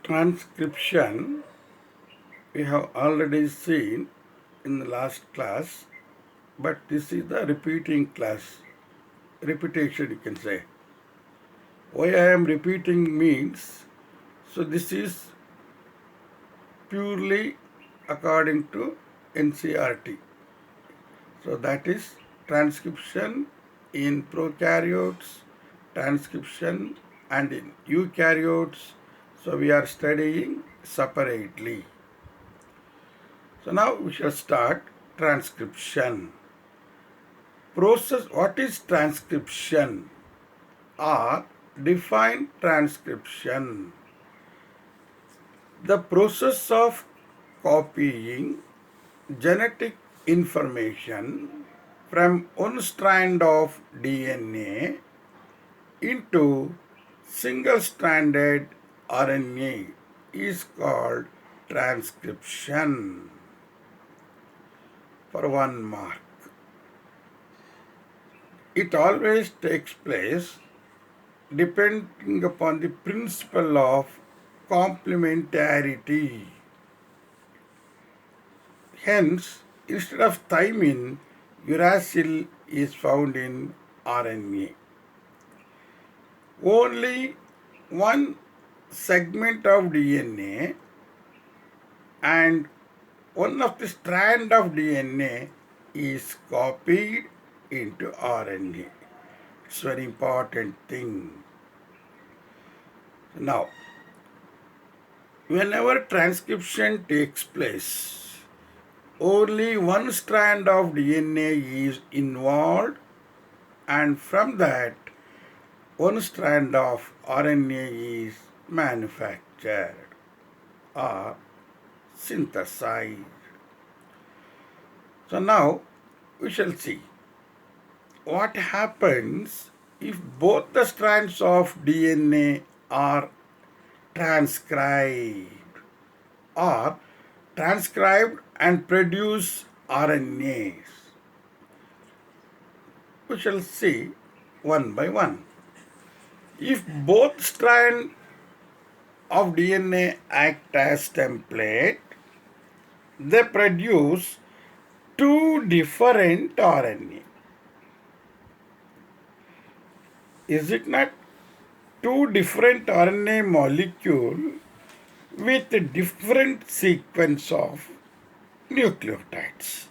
Transcription we have already seen in the last class, but this is the repeating class. Repetition, you can say. Why I am repeating means, so this is purely according to NCERT. So that is transcription in prokaryotes, transcription and in eukaryotes. So we are studying separately. So now we shall start transcription. Process, what is transcription or define transcription? The process of copying genetic information from one strand of DNA into single-stranded RNA is called transcription. For 1 mark. It always takes place depending upon the principle of complementarity. Hence, instead of thymine, uracil is found in RNA. Only one segment of DNA and one of the strand of DNA is copied into RNA. It's a very important thing. Now, whenever transcription takes place, only one strand of DNA is involved, and from that, one strand of RNA is manufactured or synthesized. So now we shall see what happens if both the strands of DNA are transcribed and produce RNAs. We shall see one by one. If both strands of DNA act as template, they produce two different RNA. Is it not two different RNA molecules with a different sequence of nucleotides?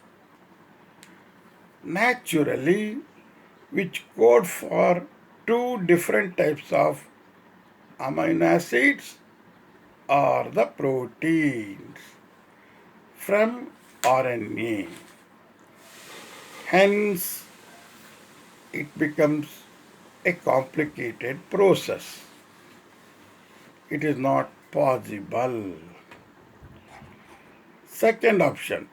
Naturally, which code for two different types of amino acids or the proteins from RNA. Hence, it becomes a complicated process. It is not possible. Second option,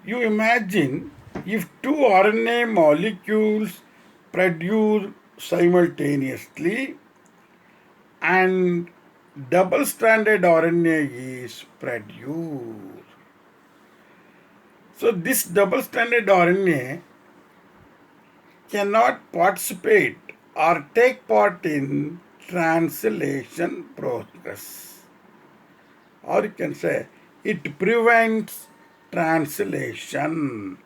you imagine if two RNA molecules produce simultaneously and double-stranded RNA is produced. So this double-stranded RNA cannot participate or take part in translation process. Or you can say it prevents translation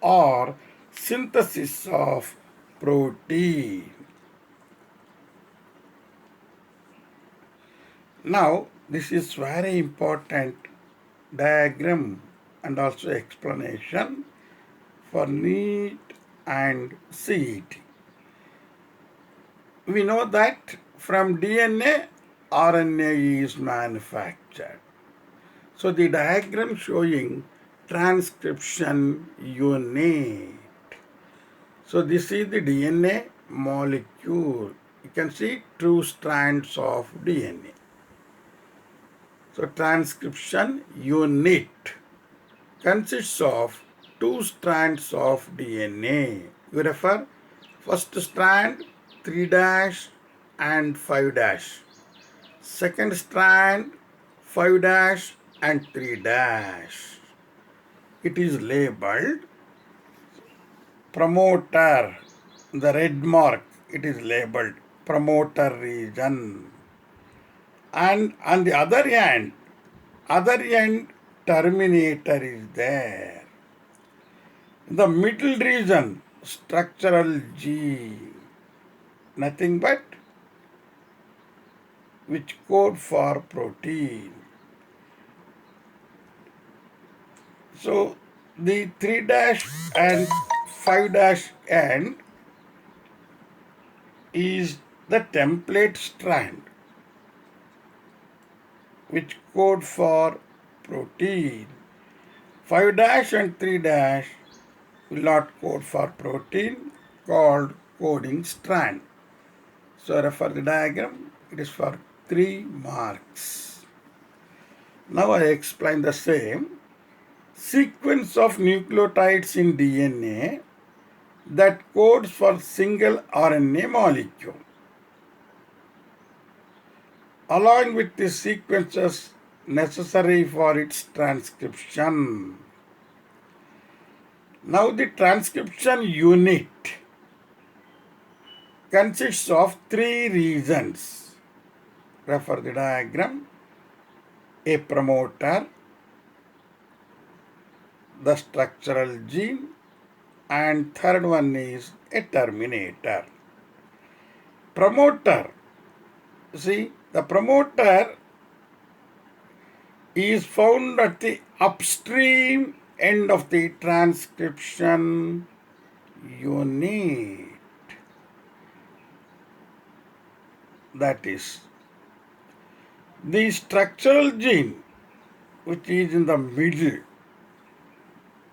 or synthesis of protein. Now, this is very important diagram and also explanation for NEET and CET. We know that from DNA, RNA is manufactured. So the diagram showing transcription unit. So this is the DNA molecule. You can see two strands of DNA. So transcription unit consists of two strands of DNA. You refer first strand 3' and 5'. Second strand 5' and 3'. It is labeled promoter, the red mark, it is labeled promoter region. And on the other end, terminator is there. In the middle region, structural gene, nothing but which code for protein. So the 3' and 5' end is the template strand which code for protein. 5' and 3' will not code for protein, called coding strand. So refer the diagram, it is for 3 marks. Now I explain the same. Sequence of nucleotides in DNA that codes for single RNA molecule, along with the sequences necessary for its transcription. Now the transcription unit consists of 3 regions. Refer the diagram. A promoter, the structural gene, and third one is a terminator. Promoter, see, the promoter is found at the upstream end of the transcription unit. That is, the structural gene, which is in the middle,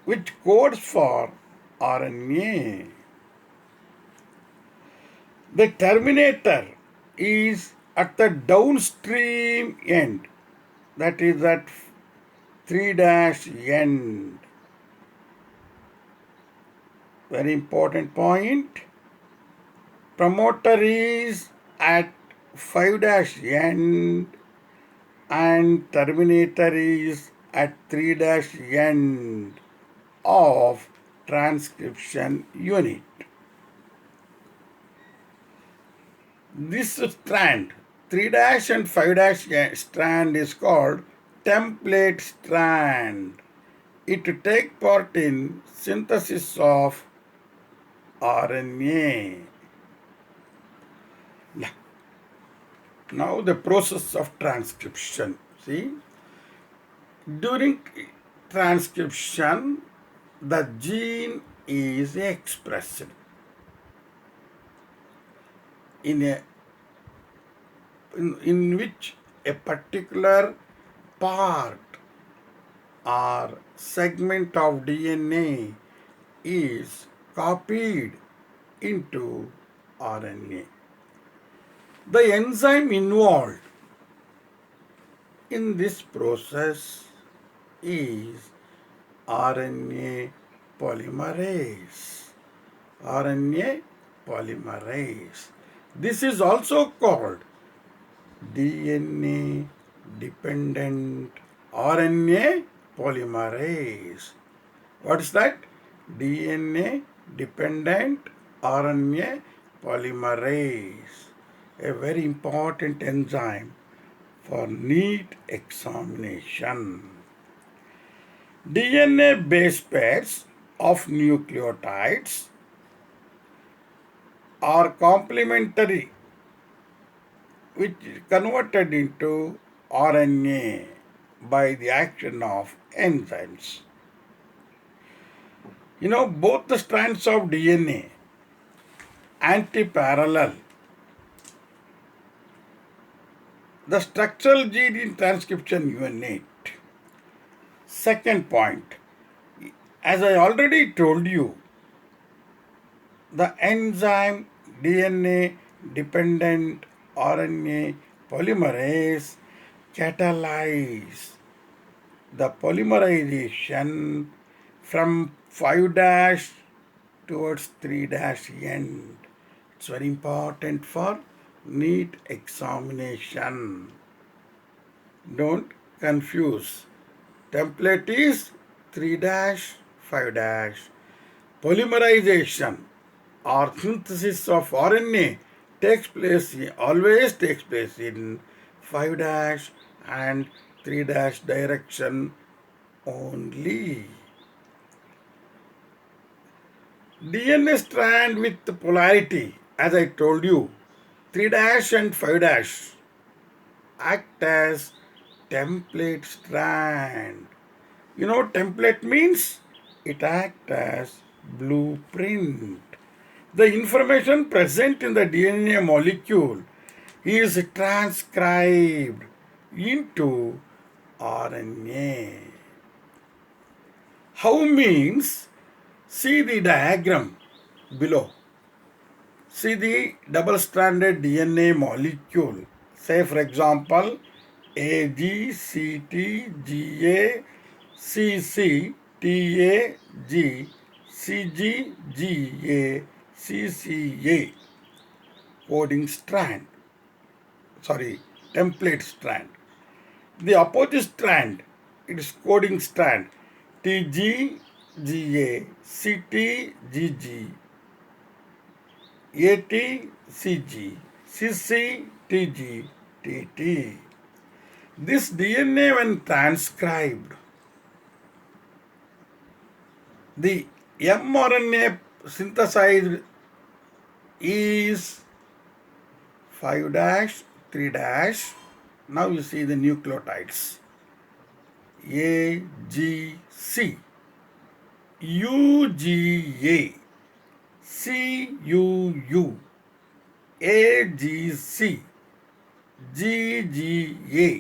which codes for RNA. The terminator is at the downstream end, that is at 3' end. Very important point. Promoter is at 5' end and terminator is at 3' end of transcription unit. This strand, 3' and 5' strand, is called template strand. It takes part in synthesis of RNA. Now the process of transcription. See, during transcription, the gene is expressed in which a particular part or segment of DNA is copied into RNA. The enzyme involved in this process is RNA polymerase. RNA polymerase. This is also called DNA dependent RNA polymerase. What is that? DNA dependent RNA polymerase. A very important enzyme for neat examination. DNA base pairs of nucleotides are complementary, which is converted into RNA by the action of enzymes. You know, both the strands of DNA antiparallel. The structural gene in transcription unit. Second point, as I already told you, the enzyme DNA dependent RNA polymerase catalyze the polymerization from 5' towards 3' end. It's very important for neat examination. Don't confuse. Template is 3', 5'. Polymerization or synthesis of RNA always takes place in 5' and 3' direction only. DNA strand with polarity, as I told you, 3' and 5' act as template strand. You know template means? It acts as blueprint. The information present in the DNA molecule is transcribed into RNA. How means? See the diagram below. See the double-stranded DNA molecule. Say for example, AG, CT, GA, CC, TA, G, CG, GA, CCA. Coding strand. Template strand. The opposite strand, it is coding strand. TG, GA, CT, GG, AT, CG, CC, TG, TT. This DNA when transcribed, the mRNA synthesized is 5', 3'. Now you see the nucleotides. A, G, C, UGA, CUU, AGC, GGA,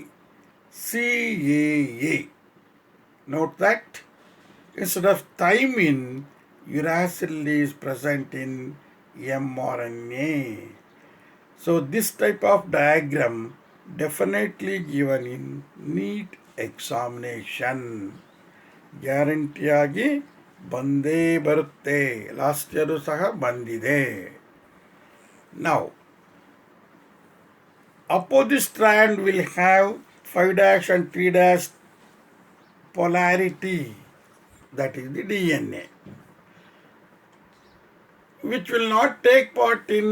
CAA. Note that instead of thymine, uracil is present in mRNA. So this type of diagram definitely given in NEET examination. ಗ್ಯಾರಂಟಿಯಾಗಿ ಬಂದೇ ಬರುತ್ತೆ. Last year ಸಹ ಬಂದಿದೆ. Now, opposite strand will have 5' and 3' polarity. That is the DNA, which will not take part in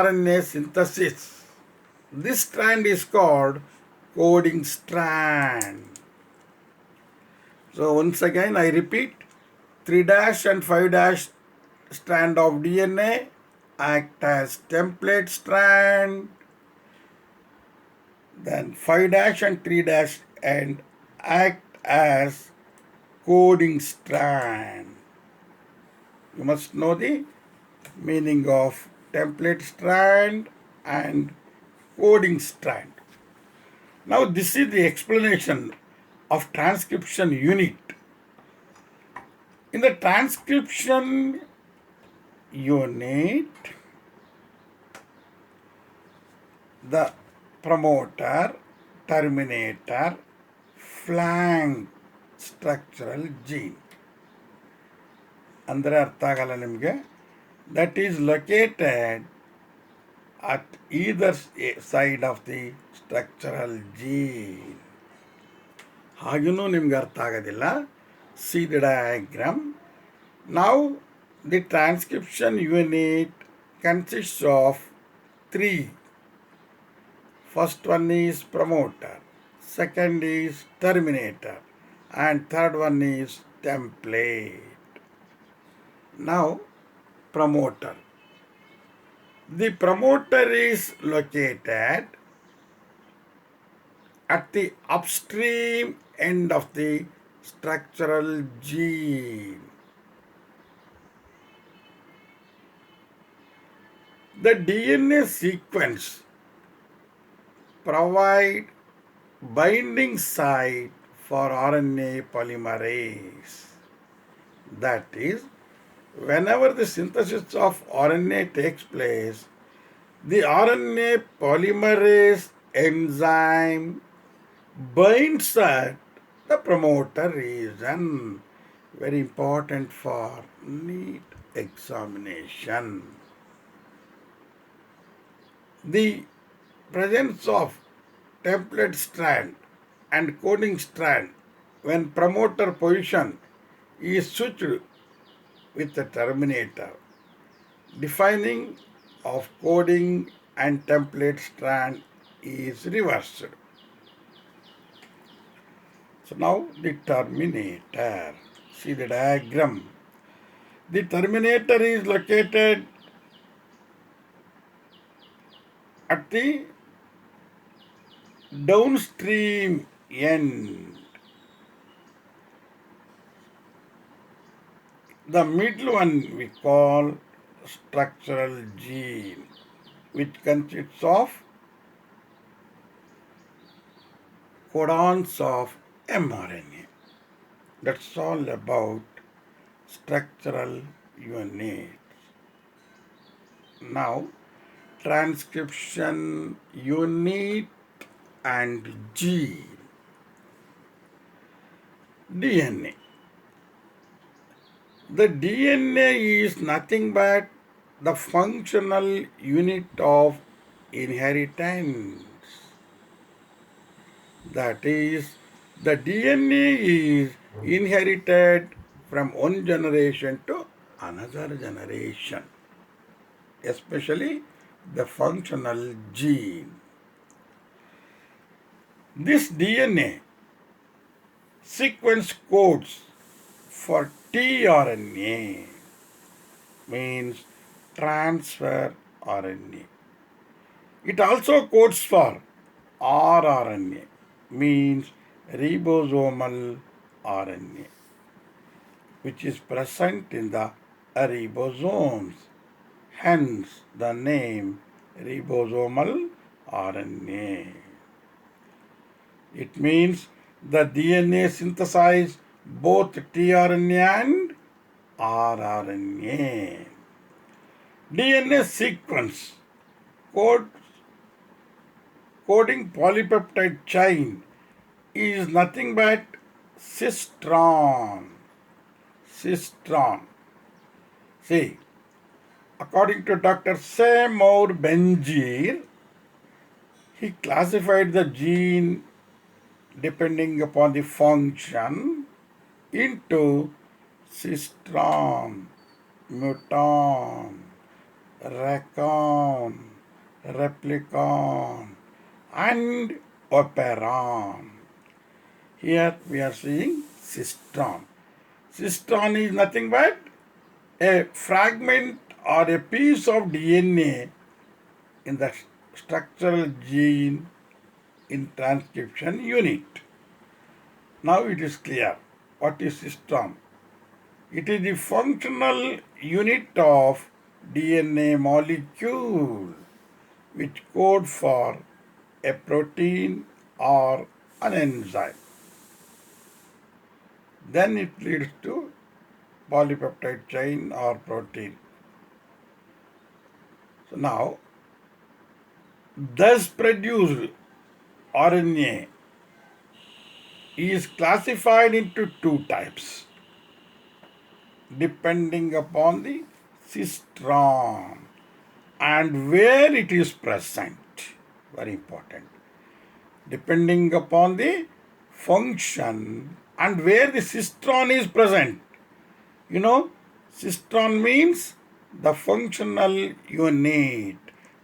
RNA synthesis. This strand is called coding strand. So once again I repeat, 3' and 5' strand of DNA act as template strand. Then 5' and 3' and act as coding strand. You must know the meaning of template strand and coding strand. Now this is the explanation of transcription unit. In the transcription unit, the promoter, terminator, flank structural gene. ಅಂದರೆ ಅರ್ಥ ಆಗಲ್ಲ ನಿಮಗೆ. That is located at either side of the structural gene. ಹಾಗೇನೂ ನಿಮ್ಗೆ ಅರ್ಥ ಆಗೋದಿಲ್ಲ. See the diagram. Now the transcription unit consists of 3. First one is promoter, second is terminator, and third one is template. Now promoter. The promoter is located at the upstream end of the structural gene. The DNA sequence provide binding site for RNA polymerase. That is, whenever the synthesis of RNA takes place, the RNA polymerase enzyme binds at the promoter region. Very important for NEET examination. The presence of template strand and coding strand when promoter position is switched with the terminator. Defining of coding and template strand is reversed. So now the terminator. See the diagram. The terminator is located at the downstream end. The middle one we call structural gene, which consists of codons of mRNA. That's all about structural units. Now, transcription unit and gene. DNA. The DNA is nothing but the functional unit of inheritance. That is, the DNA is inherited from one generation to another generation, especially the functional gene. This DNA sequence codes for tRNA, means transfer RNA. It also codes for rRNA, means ribosomal RNA, which is present in the ribosomes. Hence the name ribosomal RNA. It means the DNA synthesizes both tRNA and rRNA. DNA sequence coding polypeptide chain is nothing but cistron. Cistron. See, according to Dr. Seymour Benjir, he classified the gene depending upon the function into cistron, muton, recon, replicon, and operon. Here we are seeing cistron. Cistron is nothing but a fragment or a piece of DNA in the structural gene in transcription unit. Now it is clear what is cistron. It is the functional unit of DNA molecule which code for a protein or an enzyme. Then it leads to polypeptide chain or protein. So now, thus produced RNA is classified into two types depending upon the cistron and where it is present. Very important. Depending upon the function and where the cistron is present. You know, cistron means the functional unit.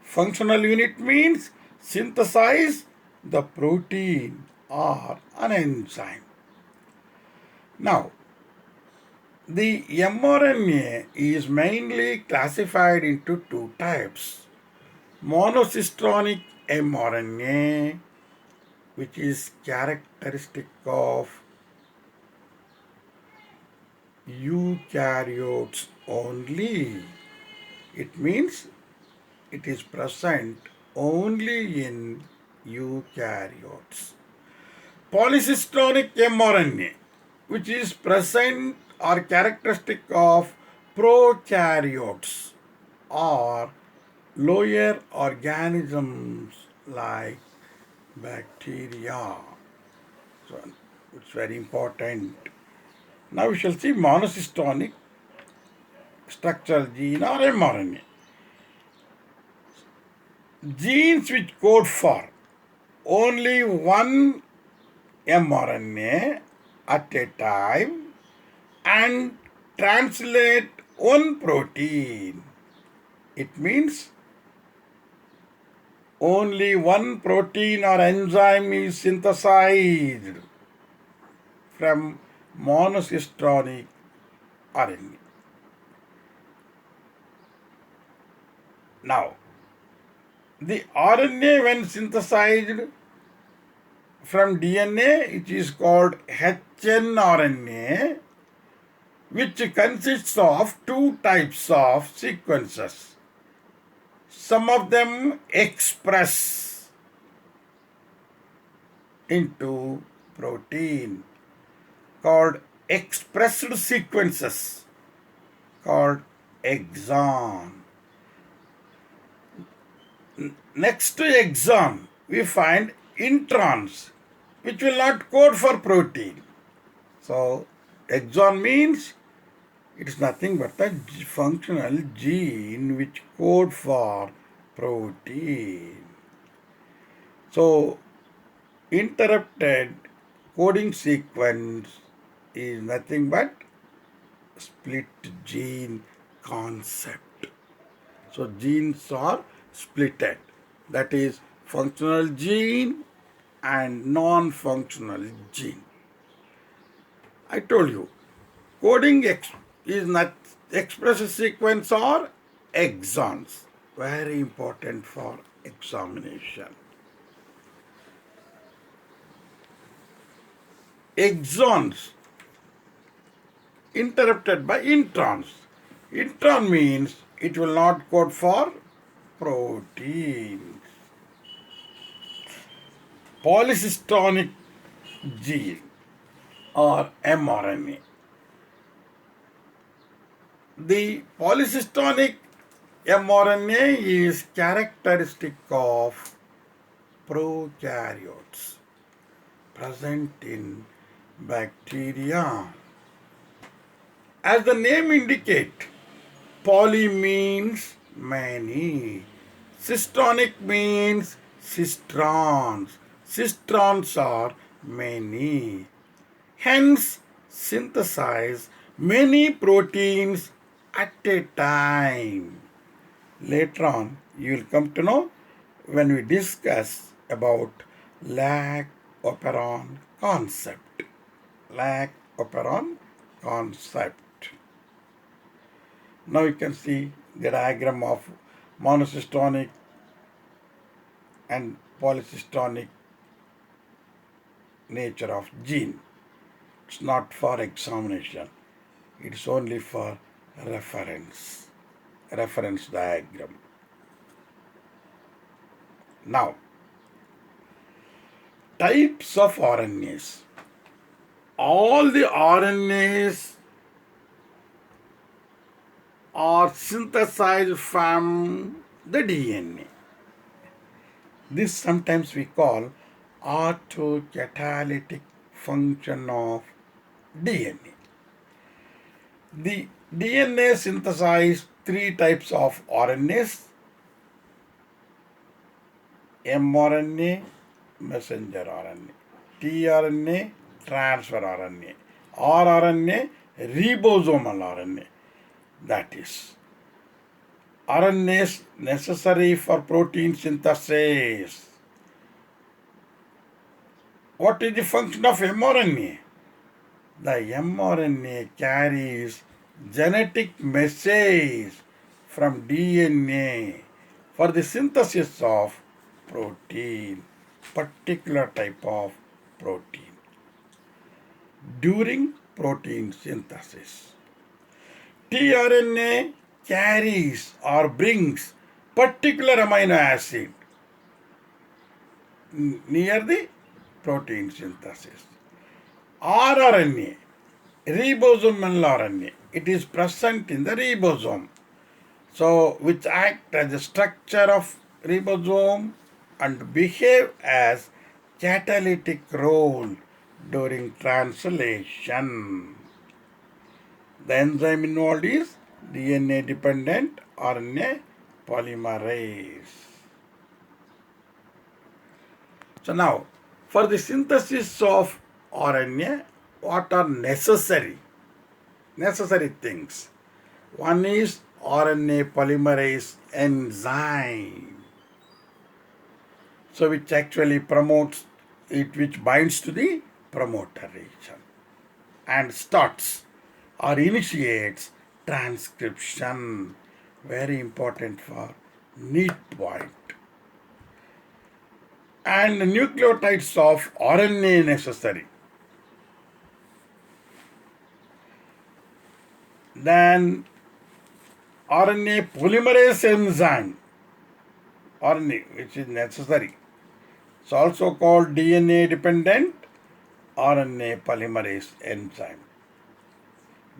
Functional unit means synthesize the protein or an enzyme. Now, the mRNA is mainly classified into two types. Monocistronic mRNA, which is characteristic of Eukaryotes only. It means it is present only in Eukaryotes. Polycistronic mRNA, which is present or characteristic of Prokaryotes or lower organisms like bacteria. So it's very important. Now we shall see monocistronic structural gene or mRNA. Genes which code for only one mRNA at a time and translate one protein. It means only one protein or enzyme is synthesized from monocystronic RNA. Now, the RNA when synthesized from DNA, it is called hnRNA, which consists of two types of sequences. Some of them express into protein called expressed sequences called exon. Next to exon, we find introns, which will not code for protein. So, exon means it is nothing but a functional gene which code for protein. So, interrupted coding sequence is nothing but split gene concept. So, genes are splitted. That is functional gene and non-functional gene. I told you, coding is not express sequence or exons. Very important for examination. Exons interrupted by introns. Intron means it will not code for proteins. Polycystonic gene or mRNA. The polycystonic mRNA is characteristic of prokaryotes present in bacteria. As the name indicates, poly means many. Cystonic means cystrons. Cystrons are many. Hence, synthesize many proteins at a time. Later on, you will come to know when we discuss about lag operon concept. Lag operon concept. Now you can see the diagram of monocystonic and polycystonic nature of gene. It's not for examination. It's only for reference diagram. Now, types of RNAs. All the RNAs are synthesized from the DNA. This sometimes we call autocatalytic function of DNA. The DNA synthesizes three types of RNAs: mRNA, messenger RNA, tRNA, transfer RNA, rRNA, ribosomal RNA. That is, RNAs necessary for protein synthesis. What is the function of mRNA? The mRNA carries genetic message from DNA for the synthesis of protein, particular type of protein, during protein synthesis. tRNA carries or brings particular amino acid near the protein synthesis. rRNA, ribosomal RNA, it is present in the ribosome. So, which act as a structure of ribosome and behave as catalytic role during translation. The enzyme involved is DNA-dependent RNA polymerase. So now, for the synthesis of RNA, what are necessary things? One is RNA polymerase enzyme. So which actually promotes it, which binds to the promoter region and starts or initiates transcription. Very important for need point. And nucleotides of RNA necessary. Then RNA polymerase enzyme, RNA, which is necessary. It's also called DNA dependent RNA polymerase enzyme.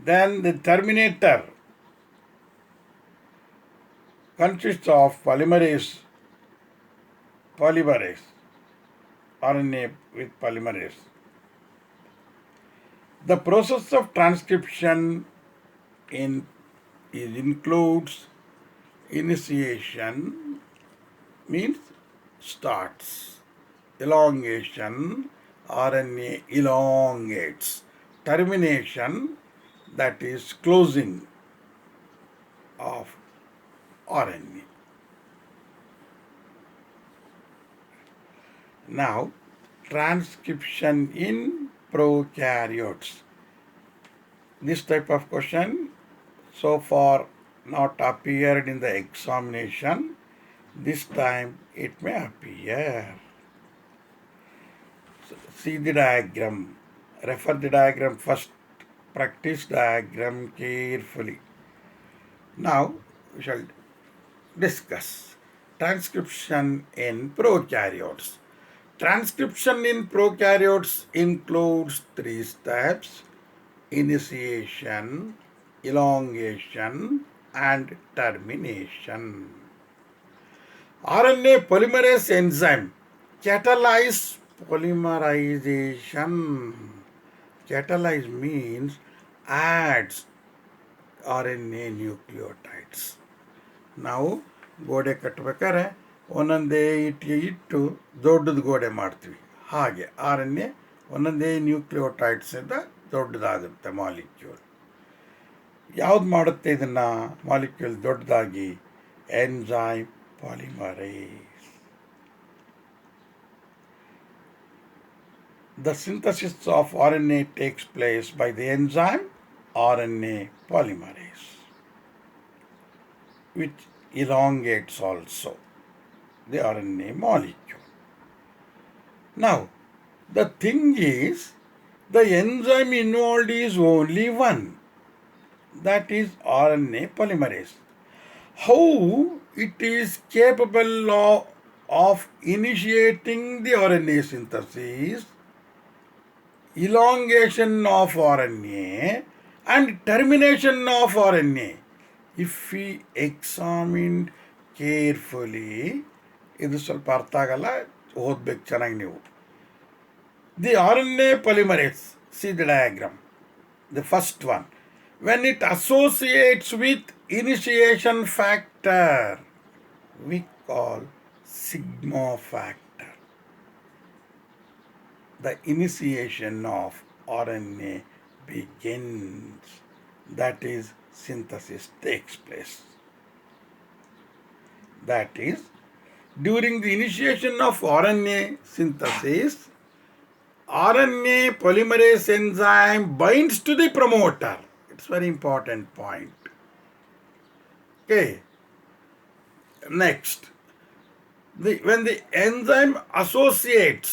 Then the terminator consists of polymerase, RNA with polymerase. The process of transcription includes initiation, means starts, elongation, RNA elongates, termination, that is closing of RNA. Now, transcription in prokaryotes. This type of question so far not appeared in the examination. This time it may appear. So, see the diagram. Refer the diagram first. Practice diagram carefully. Now we shall discuss transcription in prokaryotes. Transcription in prokaryotes includes three steps: initiation, elongation, and termination. RNA polymerase enzyme catalyze polymerization. Catalyze means adds RNA nucleotides. ನಾವು ಗೋಡೆ ಕಟ್ಟಬೇಕಾದ್ರೆ ಒಂದೊಂದೇ ಇಟ್ಟು ದೊಡ್ಡದು ಗೋಡೆ ಮಾಡ್ತೀವಿ. ಹಾಗೆ RNA ಒಂದೊಂದೇ ನ್ಯೂಕ್ಲಿಯೋಟೈಡ್ಸಿಂದ ದೊಡ್ಡದಾಗುತ್ತೆ molecule. ಯಾವ್ದು ಮಾಡುತ್ತೆ ಇದನ್ನು ಮಾಲಿಕ್ಯೂಲ್ ದೊಡ್ಡದಾಗಿ? Enzyme polymerase. The synthesis of RNA takes place by the enzyme RNA polymerase, which elongates also the RNA molecule. Now, the thing is, the enzyme involved is only one, that is RNA polymerase. How it is capable of initiating the RNA synthesis, elongation of RNA, and termination of RNA? If we examined carefully, ಇದು ಸ್ವಲ್ಪ ಅರ್ಥ ಆಗಲ್ಲ, ಓದ್ಬೇಕು ಚೆನ್ನಾಗಿ ನೀವು. The RNA polymerase, see the diagram, the first one. When it associates with initiation factor, we call sigma factor. The initiation of RNA begins. That is, synthesis takes place. That is, during the initiation of RNA synthesis, RNA polymerase enzyme binds to the promoter. It's a very important point. Okay. Next, when the enzyme associates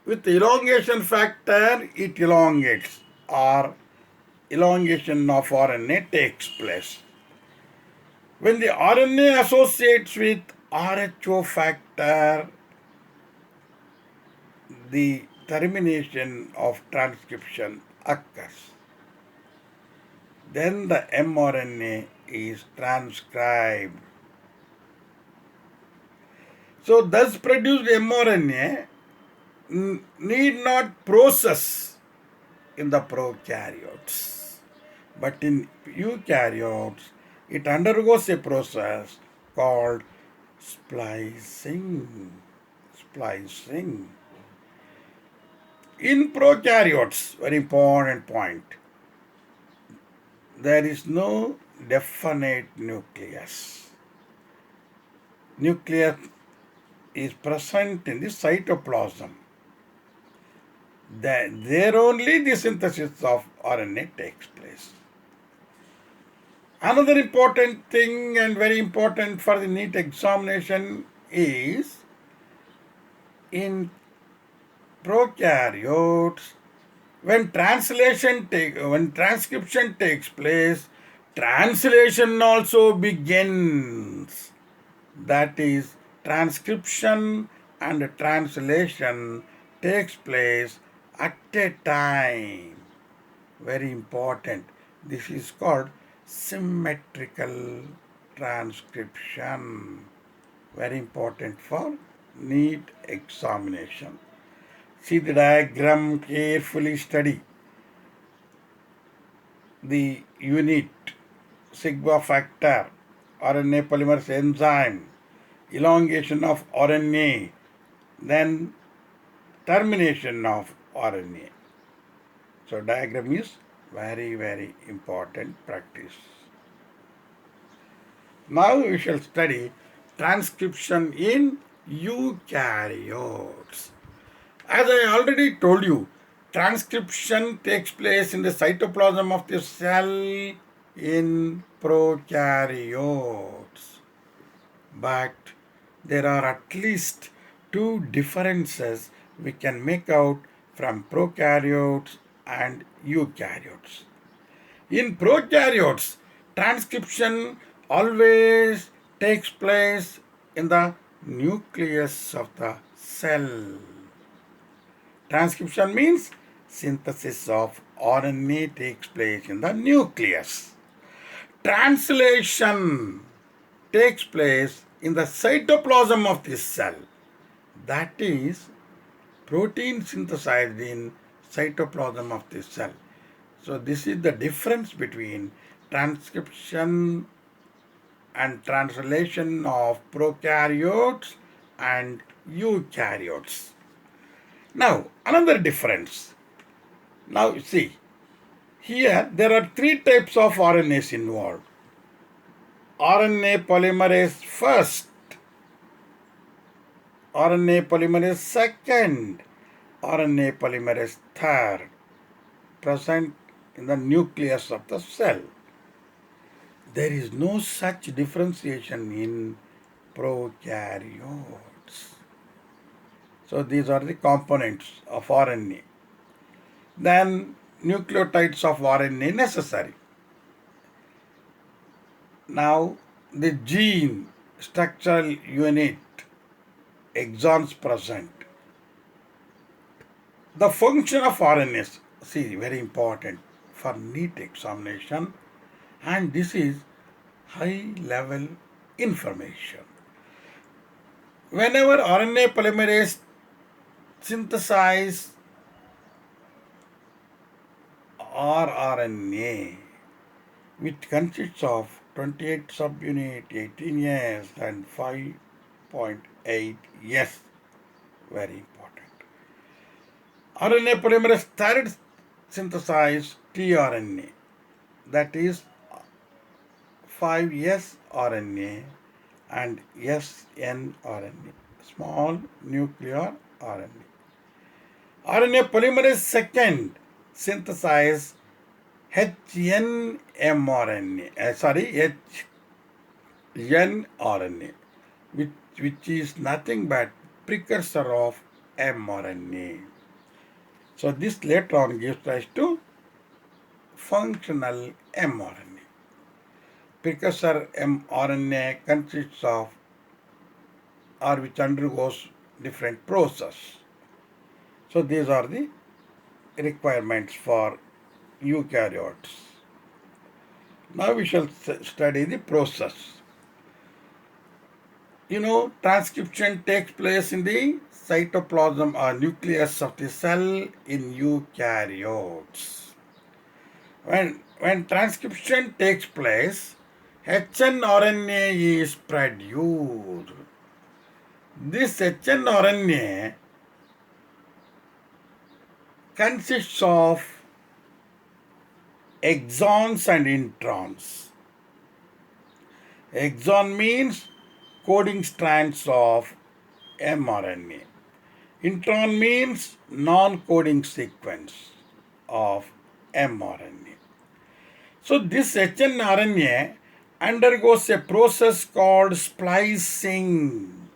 with the elongation factor, it elongates, or elongation of RNA takes place. When the RNA associates with RHO factor, the termination of transcription occurs. Then the mRNA is transcribed. So thus produced mRNA need not process in the prokaryotes, but in eukaryotes it undergoes a process called splicing. In prokaryotes, very important point, there is no definite nucleus. Nucleus is present in the cytoplasm. There only the synthesis of RNA takes place. Another important thing and very important for the NEET examination is in prokaryotes, when transcription takes place, translation also begins. That is, transcription and translation takes place at a time. Very important. This is called symmetrical transcription. Very important for NEET examination. See the diagram, carefully study the unit, sigma factor, RNA polymerase enzyme, elongation of RNA, then termination of RNA. So diagram is very, very important practice. Now we shall study transcription in eukaryotes. As I already told you, transcription takes place in the cytoplasm of the cell in prokaryotes. But there are at least two differences we can make out from prokaryotes and eukaryotes. In prokaryotes, transcription always takes place in the nucleus of the cell. Transcription means synthesis of RNA takes place in the nucleus. Translation takes place in the cytoplasm of the cell. That is, protein synthesized in cytoplasm of the cell. So this is the difference between transcription and translation of prokaryotes and eukaryotes. Now, another difference. Now, see, here there are three types of RNAs involved. RNA polymerase first, RNA polymerase second, RNA polymerase third, present in the nucleus of the cell. There is no such differentiation in prokaryotes. So these are the components of RNA. Then nucleotides of RNA necessary. Now the gene, structural unit, exons present. The function of RNAs, see, very important for NEET examination, and this is high level information. Whenever RNA polymerase synthesize rRNA, which consists of 28 subunit, 18 S and 5.8 S. Very important. RNA polymerase third synthesize tRNA, that is 5S RNA and SN RNA, small nuclear RNA. RNA polymerase second synthesize HN RNA, which is nothing but precursor of mRNA. So this later on gives rise to functional mRNA. Precursor mRNA consists of or which undergoes different process. So these are the requirements for eukaryotes. Now we shall study the process. Transcription takes place in the cytoplasm or nucleus of the cell in eukaryotes. When transcription takes place, hnRNA is produced. This hnRNA consists of exons and introns. Exon means coding strands of mRNA. Intron means non-coding sequence of mRNA. So this hnRNA undergoes a process called splicing.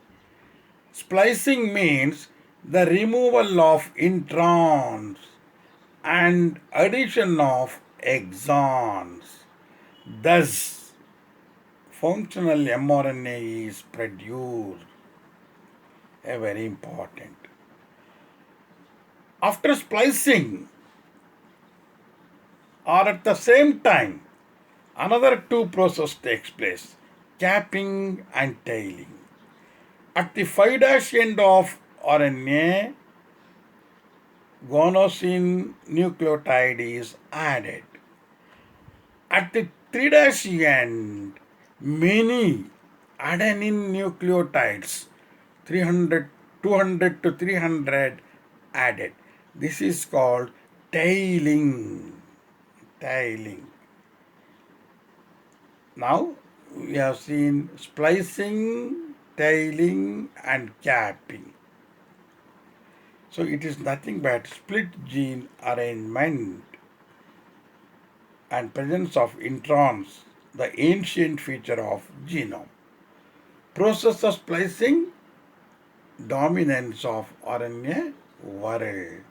Splicing means the removal of introns and addition of exons. Thus, functional mRNA is produced. A very important. After splicing, or at the same time, another two processes takes place, capping and tailing. At the 5' end of RNA, guanosine nucleotide is added. At the 3' end, many adenine nucleotides, 200 to 300 added. This is called tailing. Tailing. Now we have seen splicing, tailing and capping. So it is nothing but split gene arrangement and presence of introns, the ancient feature of genome. Process of splicing, dominance of RNA world.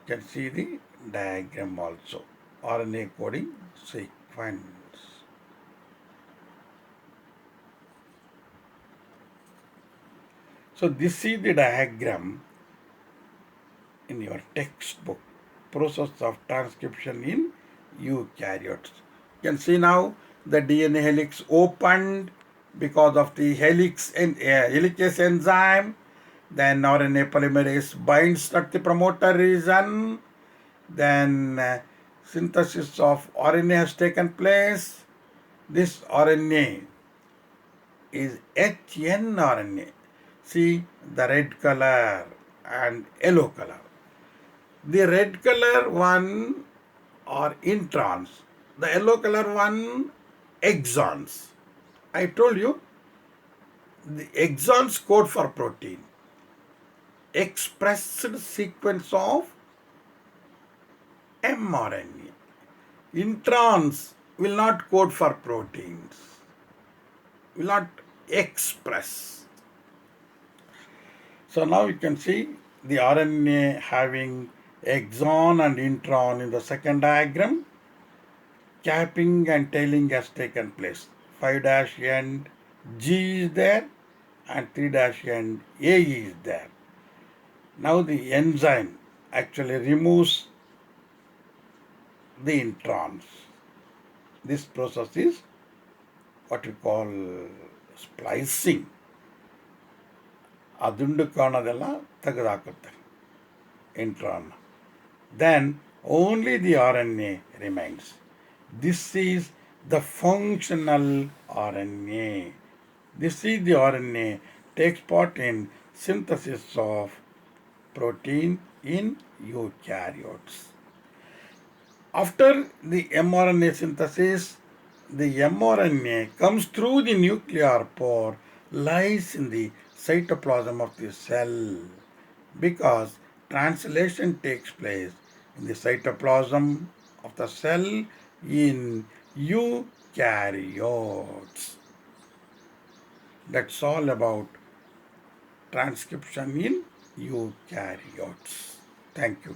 You can see the diagram also. RNA coding sequence. So this is the diagram in your textbook, process of transcription in eukaryotes. You can see now the DNA helix opened because of the helicase enzyme. Then RNA polymerase binds at the promoter region. Then synthesis of RNA has taken place. This RNA is hnRNA. See the red color and yellow color. The red color one are introns. The yellow color one exons. I told you the exons code for protein. Expressed sequence of mRNA. Introns will not code for proteins. Will not express. So now you can see the RNA having exon and intron in the second diagram. Capping and tailing has taken place. 5' end G is there and 3' end A is there. Now the enzyme actually removes the introns. This process is what we call splicing. ಅದುಂಡು ಕಾಣೋದೆಲ್ಲ ತೆಗೆದುಹಾಕುತ್ತೆ intron. Then only the RNA remains. This is the functional RNA. This is the RNA takes part in synthesis of protein in eukaryotes. After the mRNA synthesis, the mRNA comes through the nuclear pore, lies in the cytoplasm of the cell, because translation takes place in the cytoplasm of the cell in eukaryotes. That's all about transcription in eukaryotes. Thank you.